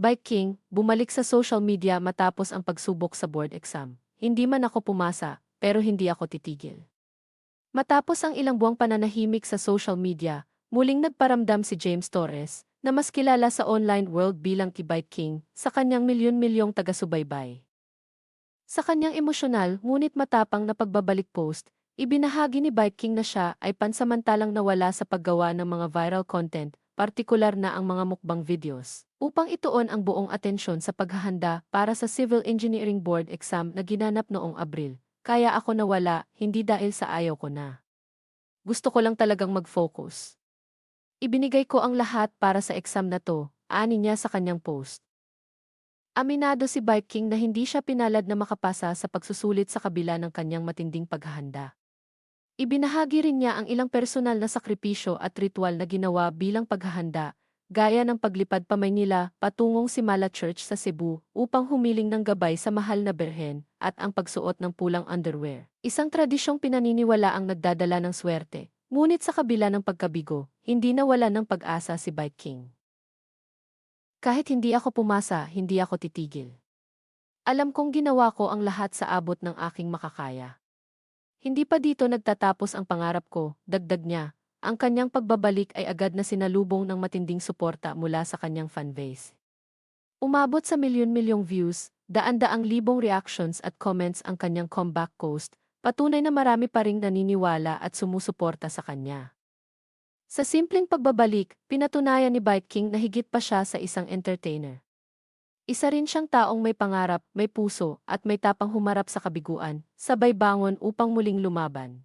Bike King, bumalik sa social media matapos ang pagsubok sa board exam. Hindi man ako pumasa, pero hindi ako titigil. Matapos ang ilang buwang pananahimik sa social media, muling nagparamdam si James Torres, na mas kilala sa online world bilang Bike King, sa kanyang milyon-milyong taga-subaybay. Sa kanyang emosyonal ngunit matapang na pagbabalik post, ibinahagi ni Bike King na siya ay pansamantalang nawala sa paggawa ng mga viral content, partikular na ang mga mukbang videos, upang ituon ang buong atensyon sa paghahanda para sa Civil Engineering Board exam na ginanap noong Abril. Kaya ako nawala, hindi dahil sa ayaw ko na. Gusto ko lang talagang mag-focus. Ibinigay ko ang lahat para sa exam na to, ani niya sa kanyang post. Aminado si Bike King na hindi siya pinalad na makapasa sa pagsusulit sa kabila ng kanyang matinding paghahanda. Ibinahagi rin niya ang ilang personal na sakripisyo at ritual na ginawa bilang paghahanda, gaya ng paglipad pa Maynila patungong Simala Church sa Cebu upang humiling ng gabay sa mahal na berhen at ang pagsuot ng pulang underwear. Isang tradisyong pinaniniwala ang nagdadala ng swerte, ngunit sa kabila ng pagkabigo, hindi nawala ng pag-asa si Bike King. Kahit hindi ako pumasa, hindi ako titigil. Alam kong ginawa ko ang lahat sa abot ng aking makakaya. Hindi pa dito nagtatapos ang pangarap ko, dagdag niya. Ang kanyang pagbabalik ay agad na sinalubong ng matinding suporta mula sa kanyang fanbase. Umabot sa milyon-milyong views, daan-daang libong reactions at comments ang kanyang comeback post, patunay na marami pa ring naniniwala at sumusuporta sa kanya. Sa simpleng pagbabalik, pinatunayan ni Bike King na higit pa siya sa isang entertainer. Isa rin siyang taong may pangarap, may puso, at may tapang humarap sa kabiguan, sabay bangon upang muling lumaban.